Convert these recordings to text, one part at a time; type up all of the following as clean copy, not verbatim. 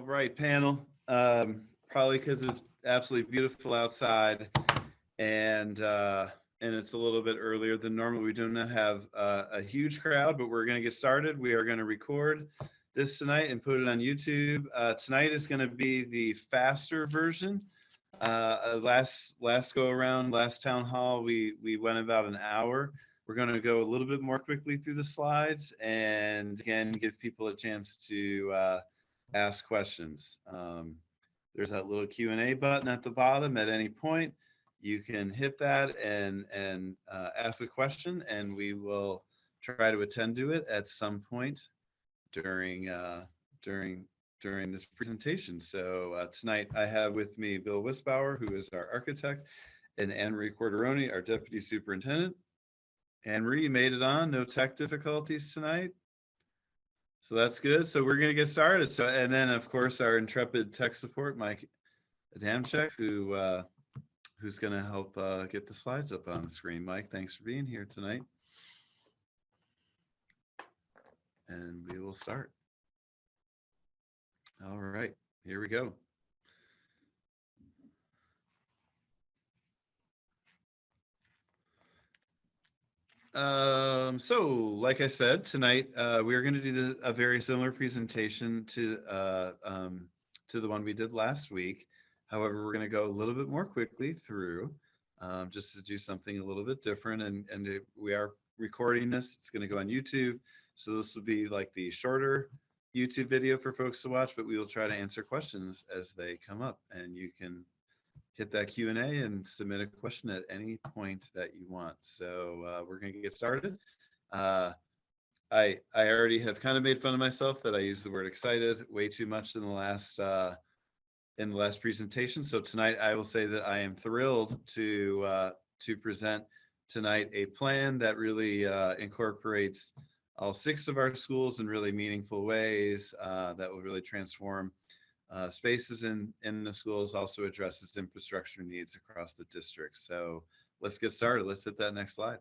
All right, panel. Probably because it's absolutely beautiful outside, and it's a little bit earlier than normal. We do not have a huge crowd, but we're going to get started. We are going to record this tonight and put it on YouTube. Tonight is going to be the faster version. Last go around, last town hall, we went about an hour. We're going to go a little bit more quickly through the slides and again give people a chance to ask questions. There's that little Q&A button at the bottom. At any point, you can hit that and ask a question, and we will try to attend to it at some point during this presentation. So tonight I have with me Bill Wisbauer, who is our architect, and Anne-Marie Corderoni, our deputy superintendent. Anne-Marie, you made it on, no tech difficulties tonight. So that's good. So we're going to get started. So, and then of course our intrepid tech support, Mike Adamczyk, who's going to help get the slides up on the screen. Mike, thanks for being here tonight. And we will start. All right, here we go. So like I said, tonight we are going to do a very similar presentation to the one we did last week. However, we're going to go a little bit more quickly through just to do something a little bit different. And we are recording this. It's going to go on YouTube. So this will be like the shorter YouTube video for folks to watch, but we will try to answer questions as they come up. And you can hit that Q&A and submit a question at any point that you want. So we're going to get started. I already have kind of made fun of myself that I used the word excited way too much in the last presentation. So tonight I will say that I am thrilled to present tonight a plan that really incorporates all 6 of our schools in really meaningful ways that will really transform spaces in the schools, also addresses infrastructure needs across the district. So let's get started. Let's hit that next slide.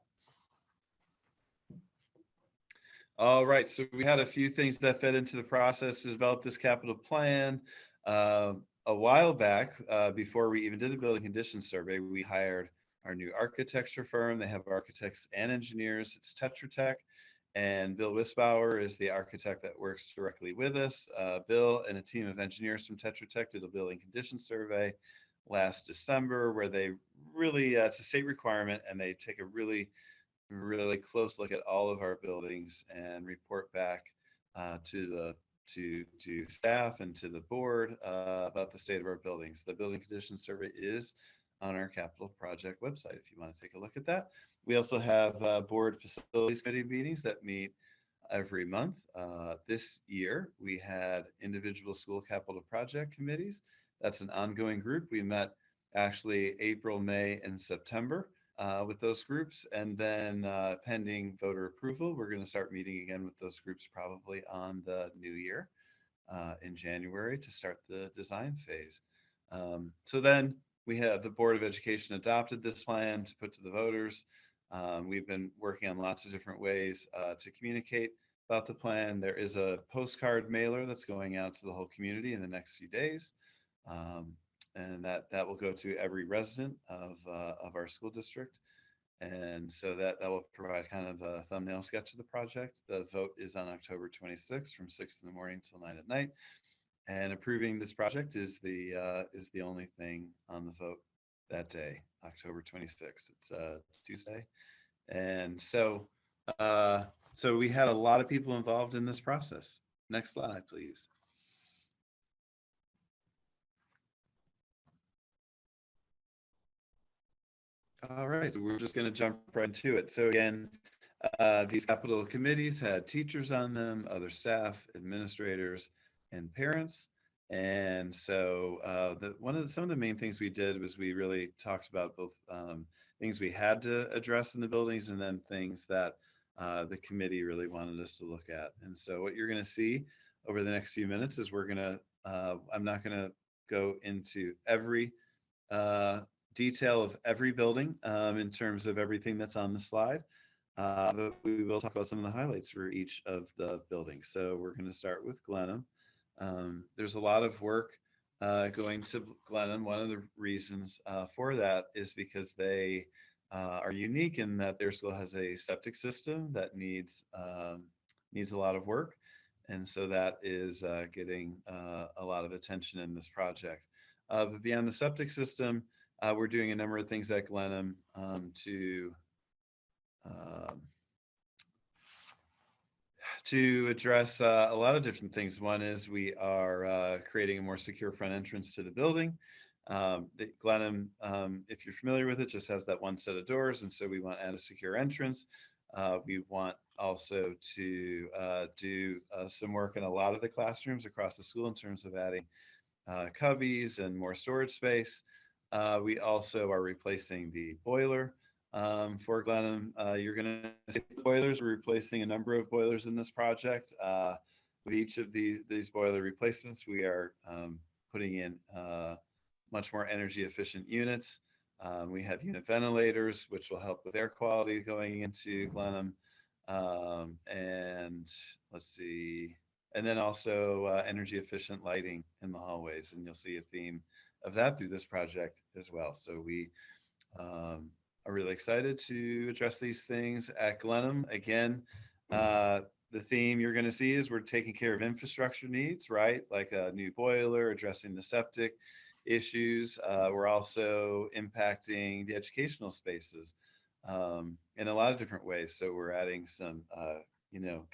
All right, so we had a few things that fed into the process to develop this capital plan. A while back, before we even did the building condition survey, we hired our new architecture firm. They have architects and engineers. It's Tetra Tech. And Bill Wisbauer is the architect that works directly with us. Bill and a team of engineers from Tetra Tech did a building condition survey last December where they really, it's a state requirement, and they take a really, really close look at all of our buildings and report back to staff and to the board about the state of our buildings. The building condition survey is on our capital project website if you want to take a look at that. We also have board facilities committee meetings that meet every month. This year, we had individual school capital project committees. That's an ongoing group. We met actually April, May, and September with those groups. And then pending voter approval, we're going to start meeting again with those groups probably on the new year in January to start the design phase. So then we have the Board of Education adopted this plan to put to the voters. We've been working on lots of different ways to communicate about the plan. There is a postcard mailer that's going out to the whole community in the next few days. And that will go to every resident of our school district. And so that will provide kind of a thumbnail sketch of the project. The vote is on October 26th from 6 in the morning till 9 at night. And approving this project is the only thing on the vote that day, October 26th. It's a Tuesday. And so so we had a lot of people involved in this process. Next slide, please. All right, so we're just going to jump right into it. So again, these capital committees had teachers on them, other staff, administrators, and parents. And so some of the main things we did was we really talked about both things we had to address in the buildings and then things that the committee really wanted us to look at. And so what you're going to see over the next few minutes is I'm not going to go into every detail of every building in terms of everything that's on the slide. But we will talk about some of the highlights for each of the buildings. So we're going to start with GLENHAM. There's a lot of work going to Glenham. One of the reasons for that is because they are unique in that their school has a septic system that needs a lot of work, and so that is getting a lot of attention in this project. But beyond the septic system, we're doing a number of things at Glenham um, to address a lot of different things. One is we are creating a more secure front entrance to the building. The Glenham, if you're familiar with it, just has that one set of doors, and so we want to add a secure entrance. We want also to do some work in a lot of the classrooms across the school in terms of adding cubbies and more storage space. We also are replacing the boiler for Glenham. You're going to see the boilers. We're replacing a number of boilers in this project. With each of these boiler replacements, we are putting in much more energy efficient units. We have unit ventilators, which will help with air quality going into Glenham. And let's see, and then also energy efficient lighting in the hallways. And you'll see a theme of that through this project as well. So we are really excited to address these things at Glenham. Again, the theme you're going to see is we're taking care of infrastructure needs, right? Like a new boiler, addressing the septic issues. We're also impacting the educational spaces in a lot of different ways. So we're adding some,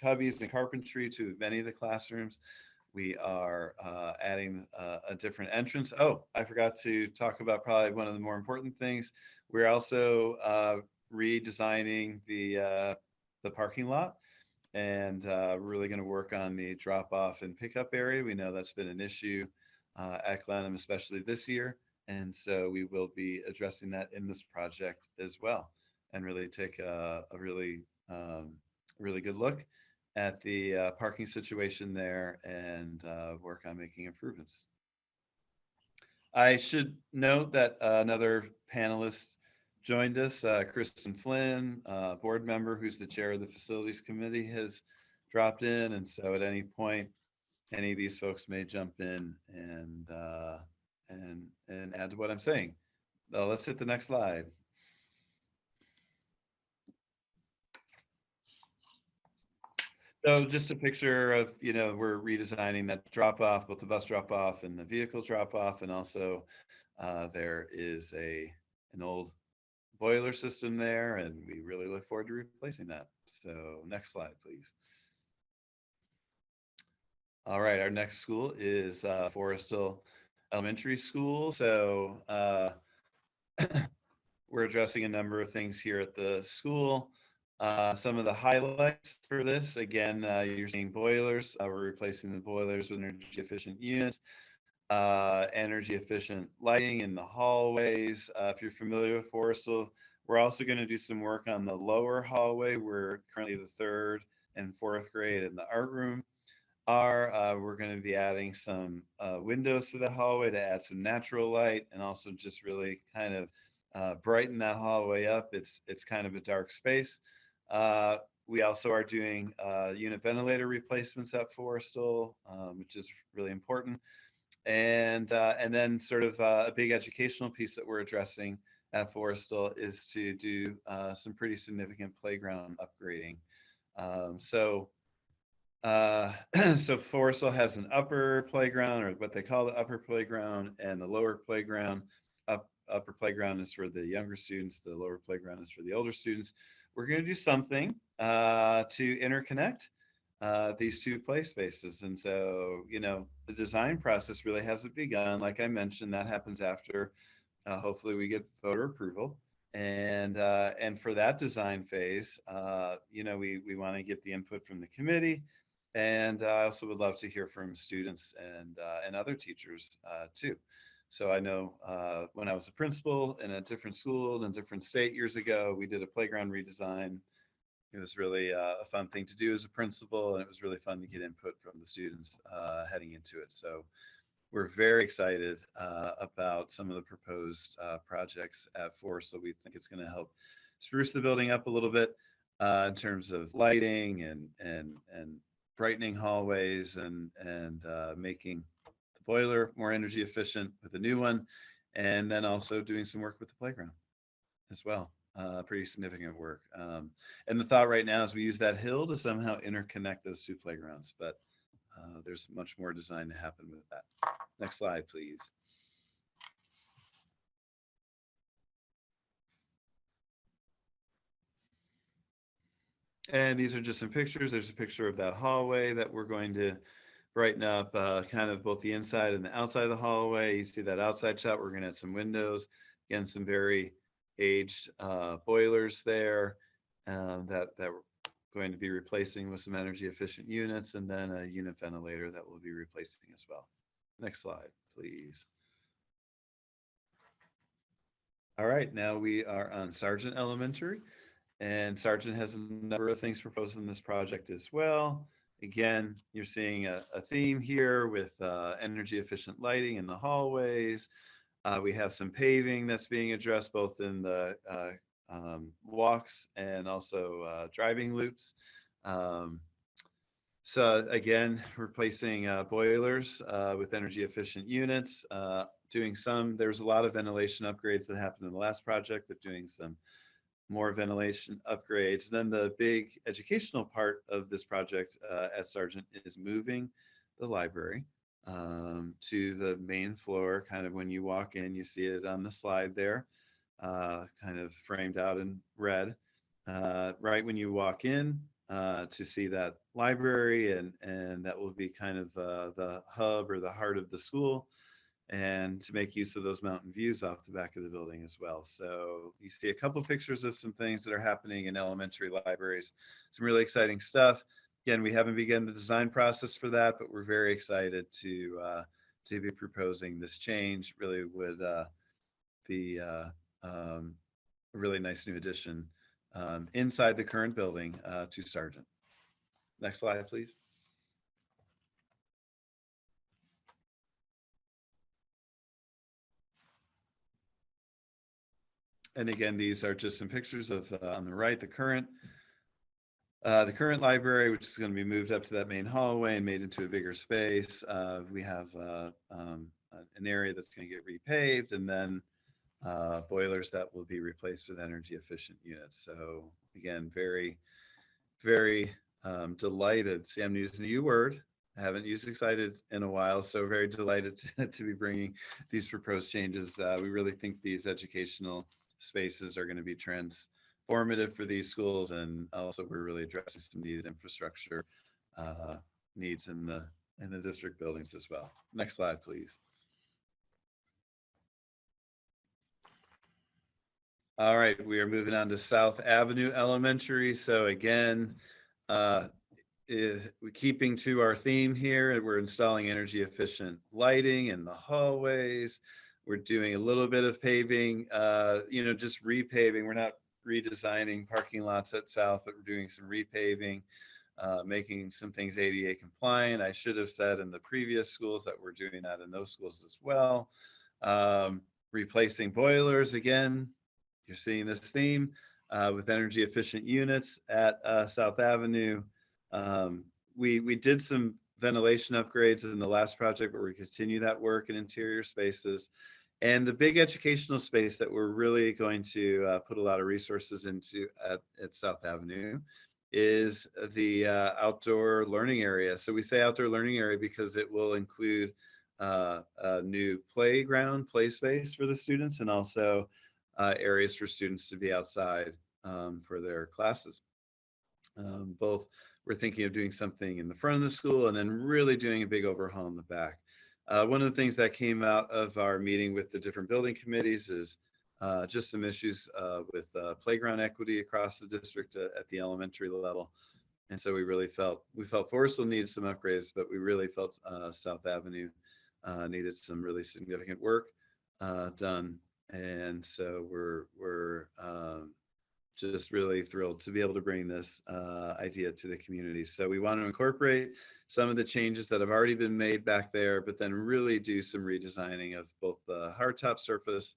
cubbies and carpentry to many of the classrooms. We are adding a different entrance. Oh, I forgot to talk about probably one of the more important things. We're also redesigning the parking lot, and we're really going to work on the drop-off and pickup area. We know that's been an issue at Glenham, especially this year, and so we will be addressing that in this project as well, and really take a really good look at the parking situation there and work on making improvements. I should note that another panelist joined us, Kristen Flynn, board member who's the chair of the facilities committee, has dropped in. And so at any point, any of these folks may jump in and add to what I'm saying. Let's hit the next slide. So just a picture of, we're redesigning that drop off, both the bus drop off and the vehicle drop off. And also there is an old boiler system there, and we really look forward to replacing that. So next slide, please. All right, our next school is FORRESTAL Elementary School. So we're addressing a number of things here at the school. Some of the highlights for this, again, you're seeing boilers. We're replacing the boilers with energy efficient units, energy efficient lighting in the hallways. If you're familiar with FORRESTAL, we're also going to do some work on the lower hallway. We're currently the 3rd and 4th grade in the art room are. We're going to be adding some windows to the hallway to add some natural light, and also just really kind of brighten that hallway up. It's kind of a dark space. We also are doing unit ventilator replacements at FORRESTAL, which is really important. And then sort of a big educational piece that we're addressing at FORRESTAL is to do some pretty significant playground upgrading. So FORRESTAL has an upper playground, or what they call the upper playground, and the lower playground. Upper playground is for the younger students. The lower playground is for the older students. We're going to do something to interconnect these two play spaces. And so, the design process really hasn't begun. Like I mentioned, that happens after hopefully we get voter approval. And for that design phase, we want to get the input from the committee. And I also would love to hear from students and other teachers too. So I know when I was a principal in a different school in a different state years ago, we did a playground redesign. It was really a fun thing to do as a principal, and it was really fun to get input from the students heading into it. So we're very excited about some of the proposed projects at FORRESTAL. We think it's going to help spruce the building up a little bit in terms of lighting and brightening hallways and making the boiler more energy efficient with a new one, and then also doing some work with the playground as well. Pretty significant work. And the thought right now is we use that hill to somehow interconnect those two playgrounds, but there's much more design to happen with that. Next slide, please. And these are just some pictures. There's a picture of that hallway that we're going to brighten up, kind of both the inside and the outside of the hallway. You see that outside shot, we're gonna add some windows. Again, some very aged boilers there that we're going to be replacing with some energy efficient units, and then a unit ventilator that we'll be replacing as well. Next slide, please. All right, now we are on Sargent Elementary, and Sargent has a number of things proposed in this project as well. Again, you're seeing a theme here with energy efficient lighting in the hallways. We have some paving that's being addressed both in the walks and also driving loops. So again, replacing boilers with energy efficient units, there's a lot of ventilation upgrades that happened in the last project, but doing some more ventilation upgrades. Then the big educational part of this project at Sargent is moving the library to the main floor. Kind of when you walk in, you see it on the slide there, kind of framed out in red. Right when you walk in to see that library, and that will be kind of the hub or the heart of the school, and to make use of those mountain views off the back of the building as well. So you see a couple pictures of some things that are happening in elementary libraries, some really exciting stuff. Again, we haven't begun the design process for that, but we're very excited to be proposing this change. Really would be a really nice new addition inside the current building to Sargent. Next slide, please. And again, these are just some pictures of on the right, the current library, which is going to be moved up to that main hallway and made into a bigger space. We have an area that's going to get repaved, and then boilers that will be replaced with energy efficient units. So again, very, very delighted. See, I'm using a new word. I haven't used excited in a while, so very delighted to be bringing these proposed changes. We really think these educational spaces are going to be transformative for these schools, and also we're really addressing some needed infrastructure needs in the district buildings as well. Next slide, please. All right, we are moving on to South Avenue Elementary. So again, we're keeping to our theme here. We're installing energy efficient lighting in the hallways. We're doing a little bit of paving, just repaving. We're not redesigning parking lots at South, but we're doing some repaving, making some things ADA compliant. I should have said in the previous schools that we're doing that in those schools as well. Replacing boilers again. You're seeing this theme with energy efficient units at South Avenue. We did some ventilation upgrades in the last project, but we continue that work in interior spaces. And the big educational space that we're really going to put a lot of resources into at South Avenue is the outdoor learning area. So we say outdoor learning area because it will include a new playground, play space for the students, and also areas for students to be outside for their classes. Both we're thinking of doing something in the front of the school and then really doing a big overhaul in the back. One of the things that came out of our meeting with the different building committees is just some issues with playground equity across the district at the elementary level. And so we felt Forrestal needed some upgrades, but we really felt South Avenue needed some really significant work done. And so we're just really thrilled to be able to bring this idea to the community. So we want to incorporate some of the changes that have already been made back there, but then really do some redesigning of both the hardtop surface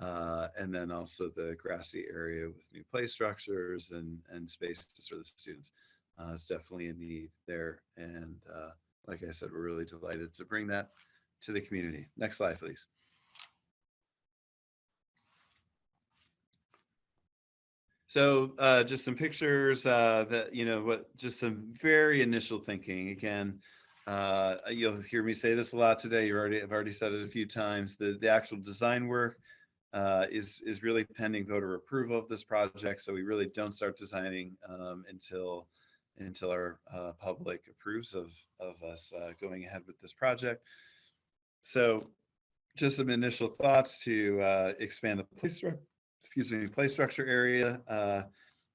and then also the grassy area with new play structures and spaces for the students. It's definitely a need there. And like I said, we're really delighted to bring that to the community. Next slide, please. So just some pictures that, just some very initial thinking. Again, you'll hear me say this a lot today. I've already said it a few times. The actual design work is really pending voter approval of this project. So we really don't start designing until our public approves of us going ahead with this project. So just some initial thoughts to expand the play structure area.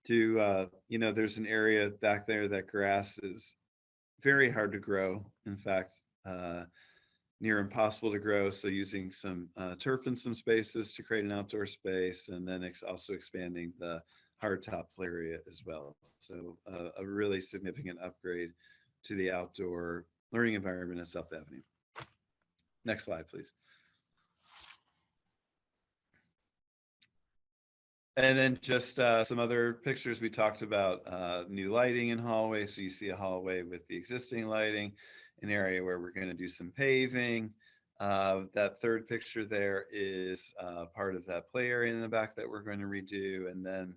There's an area back there that grass is very hard to grow. In fact, near impossible to grow. So using some turf in some spaces to create an outdoor space, and then also expanding the hardtop play area as well. So a really significant upgrade to the outdoor learning environment at South Avenue. Next slide, please. And then just some other pictures. We talked about new lighting in hallways. So you see a hallway with the existing lighting, an area where we're going to do some paving. That third picture there is part of that play area in the back that we're going to redo. And then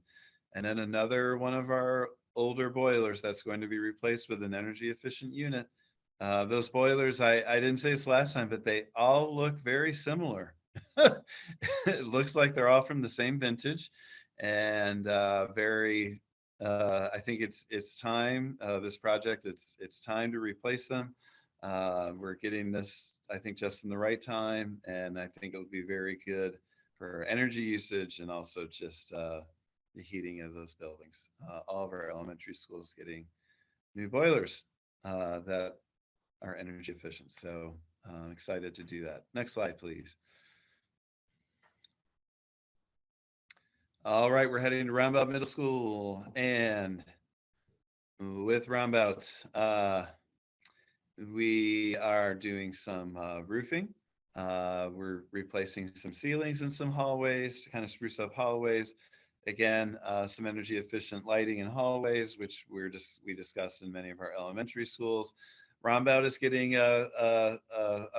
another one of our older boilers that's going to be replaced with an energy efficient unit. Those boilers, I didn't say this last time, but they all look very similar. It looks like they're all from the same vintage, and I think it's time. This project, it's time to replace them. We're getting this, I think, just in the right time, and I think it'll be very good for energy usage and also just the heating of those buildings. All of our elementary schools getting new boilers that are energy efficient. So I'm excited to do that. Next slide, please. All right, we're heading to Rombout Middle School, and with Rombout, we are doing some roofing. We're replacing some ceilings in some hallways to kind of spruce up hallways. Again, some energy efficient lighting in hallways, which we discussed in many of our elementary schools. Rombout is getting a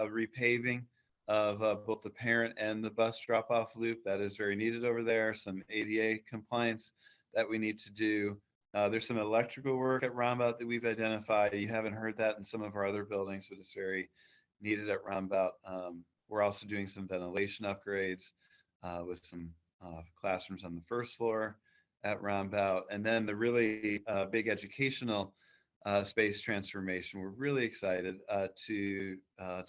repaving of both the parent and the bus drop-off loop. That is very needed over there. Some ADA compliance that we need to do. There's some electrical work at Rombout that we've identified. You haven't heard that in some of our other buildings, but it's very needed at Rombout. We're also doing some ventilation upgrades with some classrooms on the first floor at Rombout. And then the really big educational space transformation. We're really excited to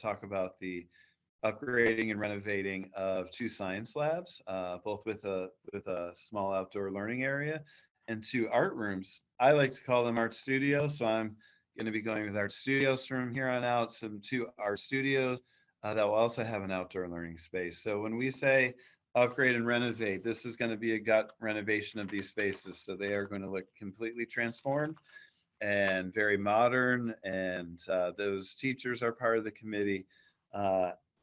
talk about the upgrading and renovating of 2 science labs, both with a small outdoor learning area and 2 art rooms. I like to call them art studios, so I'm going to be going with art studios from here on out. Some 2 art studios that will also have an outdoor learning space. So when we say upgrade and renovate, this is going to be a gut renovation of these spaces. So they are going to look completely transformed and very modern. And those teachers are part of the committee.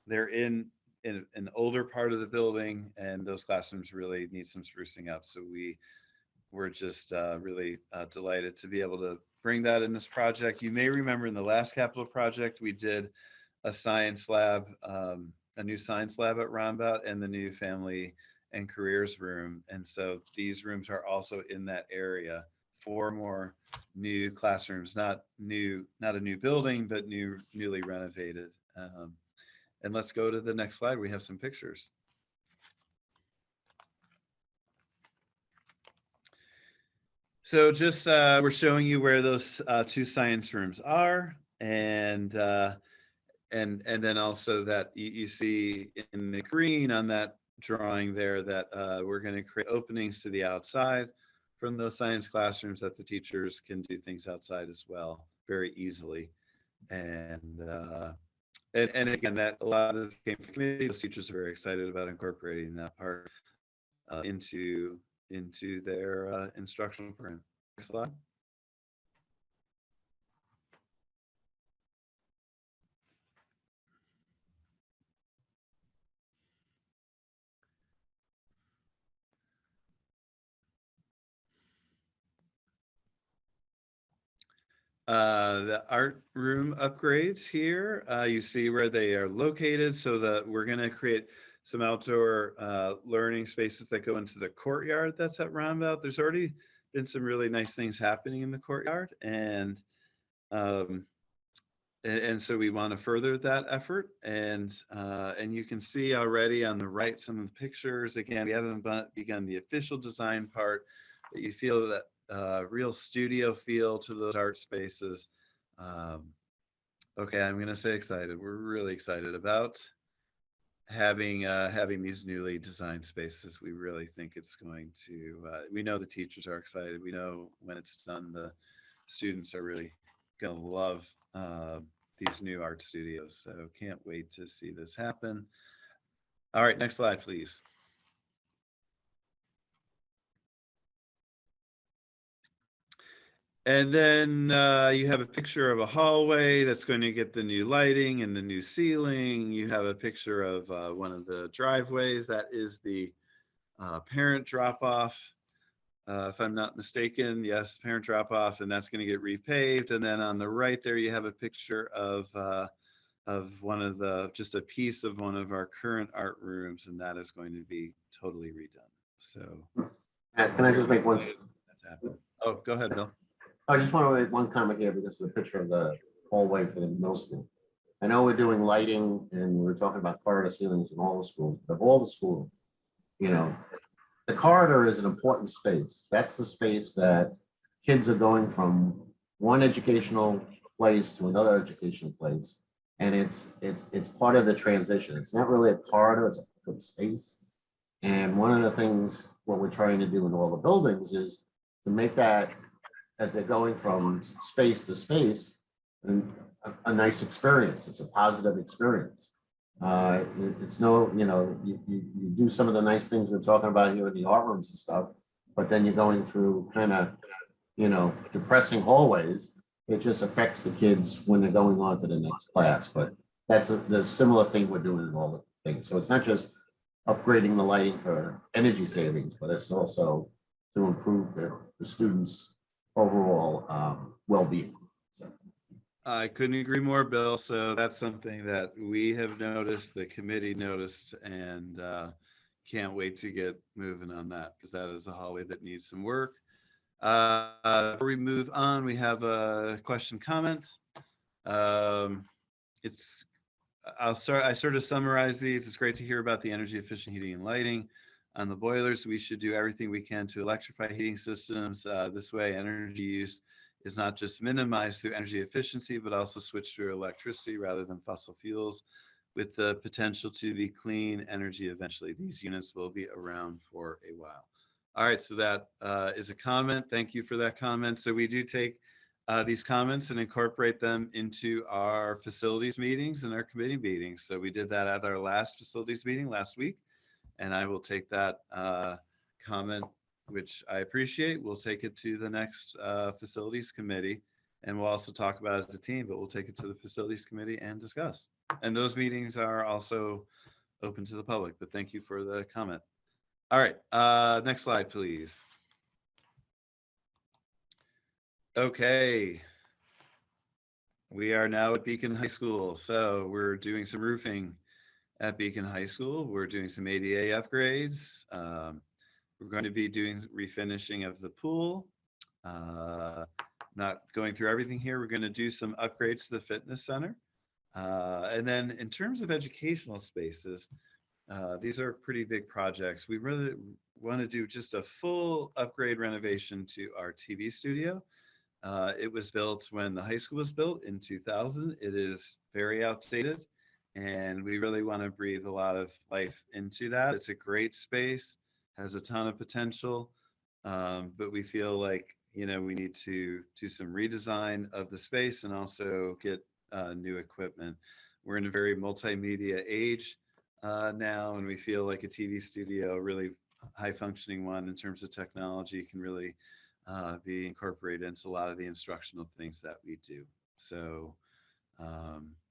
They're in an older part of the building, and those classrooms really need some sprucing up. So we're just really delighted to be able to bring that in this project. You may remember in the last capital project, we did a science lab, a new science lab at Rombout, and the new family and careers room. And so these rooms are also in that area. 4 more new classrooms, not a new building, but newly renovated. And let's go to the next slide. We have some pictures. So just we're showing you where those 2 science rooms are, and then also that you see in the green on that drawing there that we're going to create openings to the outside from those science classrooms that the teachers can do things outside as well very easily. And again, that a lot of the community, those teachers are very excited about incorporating that part into their instructional program. Next slide. The art room upgrades here, you see where they are located, so that we're going to create some outdoor learning spaces that go into the courtyard that's at Rombout. There's already been some really nice things happening in the courtyard, um, and so we want to further that effort. And you can see already on the right some of the pictures. Again, we haven't begun the official design part, but you feel that real studio feel to those art spaces. Um, okay, I'm going to say excited. We're really excited about having these newly designed spaces. We really think it's going to. We know the teachers are excited. We know when it's done, the students are really going to love these new art studios. So can't wait to see this happen. All right, next slide, please. And then you have a picture of a hallway that's going to get the new lighting and the new ceiling. You have a picture of one of the driveways. That is the parent drop-off, if I'm not mistaken. Yes, parent drop-off, and that's going to get repaved. And then on the right there, you have a picture of one of the, just a piece of one of our current art rooms, and that is going to be totally redone. So Can I just make one? That's happened. Oh, go ahead, Bill. I just want to make one comment here because of the picture of the hallway for the middle school. I know we're doing lighting and we're talking about corridor ceilings in all the schools, but of all the schools, you know, the corridor is an important space. That's the space that kids are going from one educational place to another educational place. And it's part of the transition. It's not really a corridor, it's a open space. And one of the things, what we're trying to do in all the buildings is to make that, as they're going from space to space, and a nice experience. It's a positive experience. It's no, you do some of the nice things we're talking about here in the art rooms and stuff, but then you're going through kind of, depressing hallways. It just affects the kids when they're going on to the next class. But that's the similar thing we're doing in all the things. So it's not just upgrading the lighting for energy savings, but it's also to improve the students' overall well-being. So. I couldn't agree more, Bill. So that's something that we have noticed, the committee noticed, and can't wait to get moving on that, because that is a hallway that needs some work. Before we move on, we have a question comment. I sort of summarize these. It's great to hear about the energy efficient heating and lighting on the boilers. We should do everything we can to electrify heating systems. This way, energy use is not just minimized through energy efficiency, but also switched to electricity rather than fossil fuels, with the potential to be clean energy eventually. These units will be around for a while. All right, so that is a comment. Thank you for that comment. So we do take these comments and incorporate them into our facilities meetings and our committee meetings. So we did that at our last facilities meeting last week, and I will take that comment, which I appreciate. We'll take it to the next facilities committee, and we'll also talk about it as a team, but we'll take it to the facilities committee and discuss. And those meetings are also open to the public, but thank you for the comment. All right, next slide, please. Okay. We are now at Beacon High School. So we're doing some roofing at Beacon High School. We're doing some ADA upgrades. We're going to be doing refinishing of the pool. Not going through everything here. We're going to do some upgrades to the fitness center. And then in terms of educational spaces, these are pretty big projects. We really want to do just a full upgrade renovation to our TV studio. It was built when the high school was built in 2000. It is very outdated, and we really want to breathe a lot of life into that. It's a great space, has a ton of potential, but we feel like, we need to do some redesign of the space and also get new equipment. We're in a very multimedia age now, and we feel like a TV studio, really high functioning one in terms of technology, can really be incorporated into a lot of the instructional things that we do. So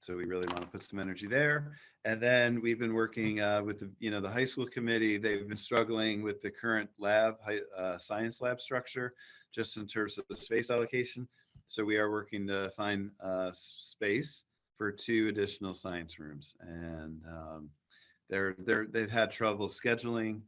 we really want to put some energy there. And then we've been working with the high school committee. They've been struggling with the current lab, science lab structure, just in terms of the space allocation. So we are working to find space for 2 additional science rooms, and they've had trouble scheduling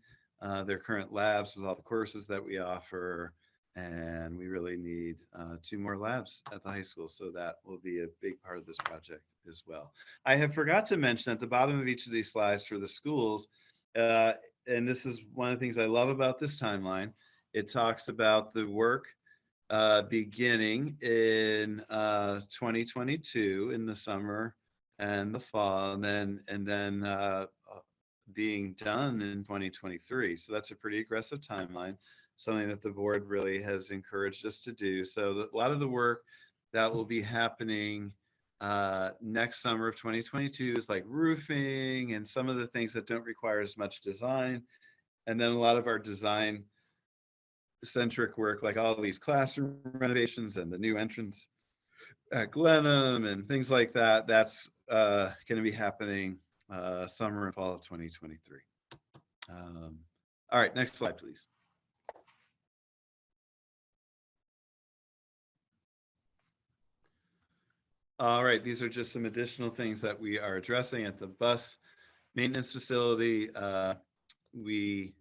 their current labs with all the courses that we offer, and we really need 2 more labs at the high school. So that will be a big part of this project as well. I have forgot to mention at the bottom of each of these slides for the schools, and this is one of the things I love about this timeline. It talks about the work beginning in 2022 in the summer and the fall, and then being done in 2023. So that's a pretty aggressive timeline, something that the board really has encouraged us to do. So a lot of the work that will be happening next summer of 2022 is like roofing and some of the things that don't require as much design. And then a lot of our design centric work, like all of these classroom renovations and the new entrance at GLENHAM and things like that, that's going to be happening summer and fall of 2023. All right, next slide, please. All right, these are just some additional things that we are addressing at the bus maintenance facility. We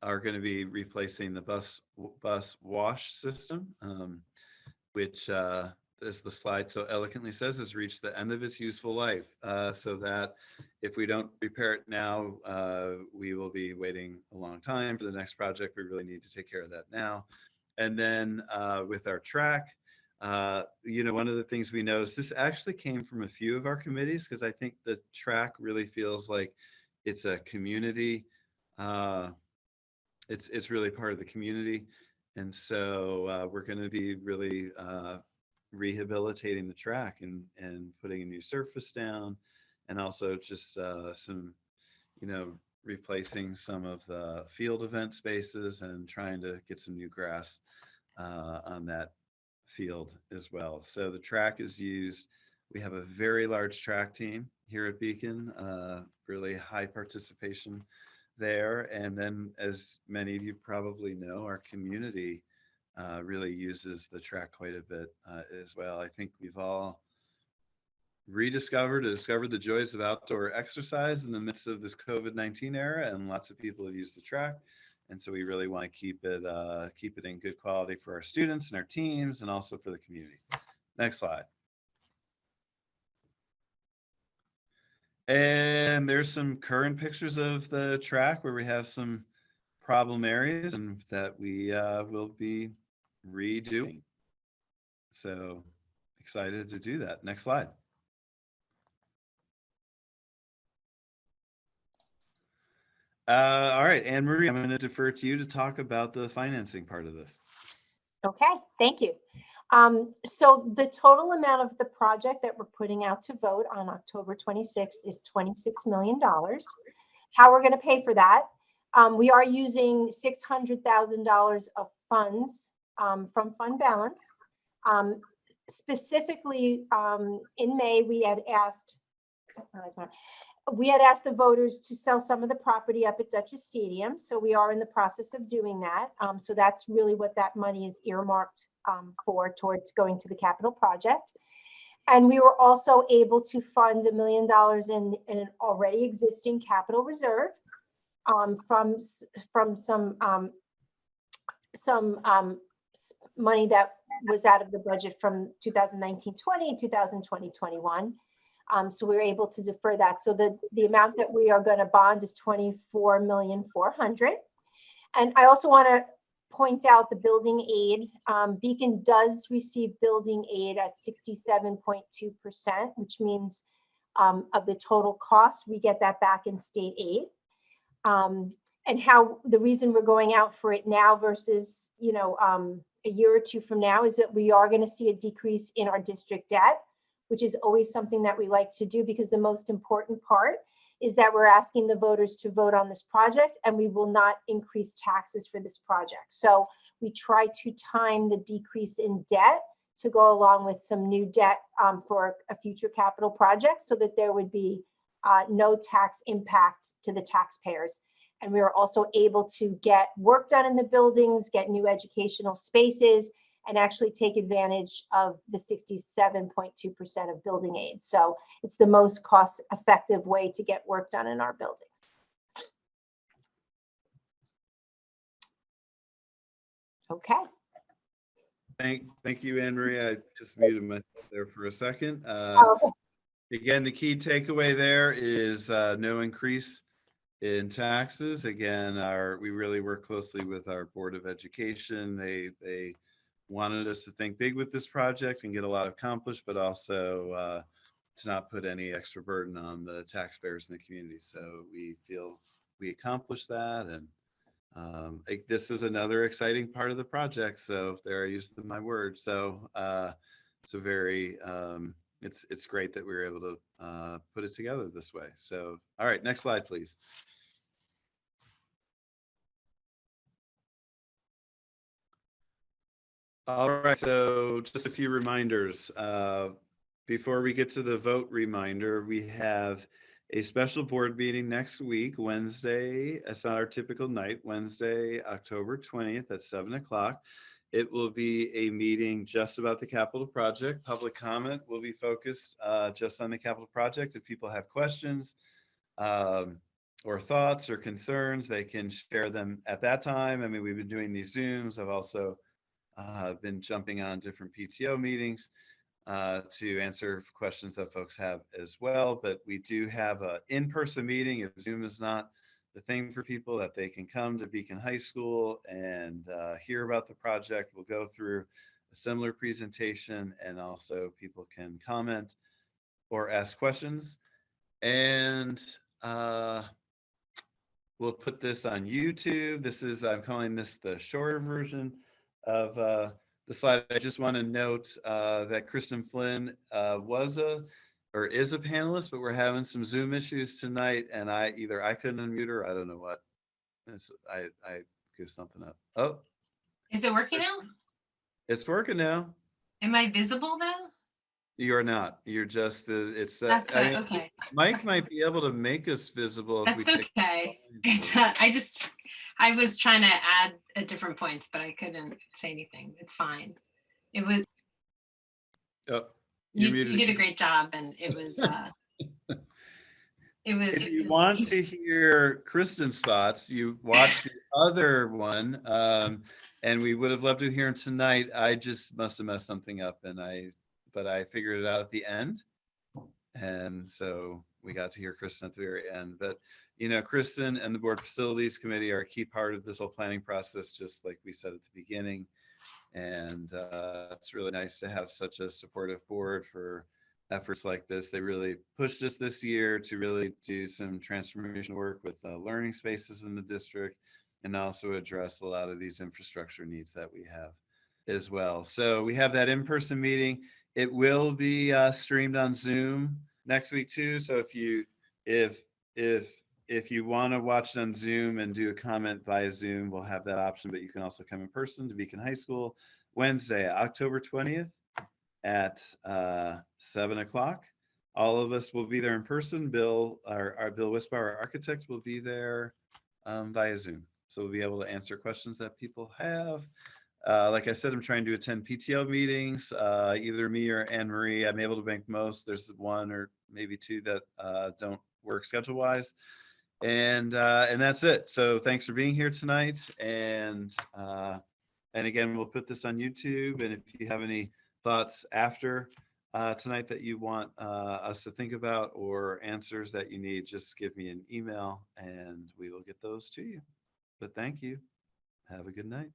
are going to be replacing the bus wash system, which, as the slide so eloquently says, has reached the end of its useful life. So that if we don't repair it now, we will be waiting a long time for the next project. We really need to take care of that now. And then with our track, one of the things we noticed, this actually came from a few of our committees, because I think the track really feels like it's a community. It's really part of the community. And so we're going to be really rehabilitating the track and putting a new surface down, and also just some, replacing some of the field event spaces and trying to get some new grass on that field as well. So the track is used. We have a very large track team here at Beacon, really high participation there. And then, as many of you probably know, our community really uses the track quite a bit as well. I think we've all discovered the joys of outdoor exercise in the midst of this COVID-19 era, and lots of people have used the track. And so we really want to keep it in good quality for our students and our teams, and also for the community. Next slide. And there's some current pictures of the track where we have some problem areas and that we will be redoing. So excited to do that. Next slide. All right, Anne Marie, I'm going to defer to you to talk about the financing part of this. Okay, thank you. So the total amount of the project that we're putting out to vote on October 26th is $26 million. How we're going to pay for that? We are using $600,000 of funds from fund balance. Specifically, in May, we had asked the voters to sell some of the property up at Dutchess Stadium. So we are in the process of doing that. So that's really what that money is earmarked for, towards going to the capital project. And we were also able to fund $1 million in an already existing capital reserve from some money that was out of the budget from 2019-20, 2020-21. So we were able to defer that. So the amount that we are going to bond is $24,400,000. And I also want to point out the building aid. Beacon does receive building aid at 67.2%, which means of the total cost, we get that back in state aid. And how the reason we're going out for it now versus, a year or two from now is that we are going to see a decrease in our district debt, which is always something that we like to do, because the most important part is that we're asking the voters to vote on this project, and we will not increase taxes for this project. So we try to time the decrease in debt to go along with some new debt for a future capital project, so that there would be no tax impact to the taxpayers. And we were also able to get work done in the buildings, get new educational spaces, and actually take advantage of the 67.2% of building aid. So it's the most cost-effective way to get work done in our buildings. Okay. Thank you, Anne Marie. I just muted myself there for a second. Okay. Again, the key takeaway there is no increase in taxes. Again, we really work closely with our Board of Education. They wanted us to think big with this project and get a lot accomplished, but also to not put any extra burden on the taxpayers in the community. So we feel we accomplished that, and this is another exciting part of the project. So there, I used my word. So very it's great that we were able to put it together this way. So all right, next slide, please. All right, so just a few reminders. Before we get to the vote reminder, we have a special board meeting next week, Wednesday. It's not our typical night, Wednesday, October 20th at 7 o'clock. It will be a meeting just about the capital project. Public comment will be focused just on the capital project. If people have questions or thoughts or concerns, they can share them at that time. I mean, we've been doing these Zooms. I've also been jumping on different PTO meetings to answer questions that folks have as well. But we do have an in-person meeting. If Zoom is not the thing for people, that they can come to Beacon High School and hear about the project. We'll go through a similar presentation, and also people can comment or ask questions. And we'll put this on YouTube. I'm calling this the shorter version of the slide. I just want to note that Kristen Flynn is a panelist, but we're having some Zoom issues tonight, and I couldn't unmute her. I don't know what. I goofed something up. Oh, is it working now? It's working now. Am I visible though? You're not. You're just it's. That's good. Okay. Mike might be able to make us visible. That's okay. I was trying to add different points, but I couldn't say anything. It's fine. It was. Oh, you did a great job, and it was. It was. If you want to hear Kristen's thoughts, you watch the other one, and we would have loved to hear him tonight. I just must have messed something up, but I figured it out at the end, and so we got to hear Kristen at the very end. But Kristen and the Board Facilities Committee are a key part of this whole planning process, just like we said at the beginning. And it's really nice to have such a supportive board for efforts like this. They really pushed us this year to really do some transformation work with learning spaces in the district, and also address a lot of these infrastructure needs that we have as well. So we have that in-person meeting. It will be streamed on Zoom next week too. So if you want to watch it on Zoom and do a comment via Zoom, we'll have that option. But you can also come in person to Beacon High School Wednesday, October 20th at 7 o'clock. All of us will be there in person. Bill Wisbar, our architect, will be there via Zoom. So we'll be able to answer questions that people have. Like I said, I'm trying to attend PTO meetings, either me or Anne Marie. I'm able to make most. There's one or maybe two that don't work schedule wise. And that's it. So thanks for being here tonight. And again, we'll put this on YouTube. And if you have any thoughts after tonight that you want us to think about, or answers that you need, just give me an email and we will get those to you. But thank you. Have a good night.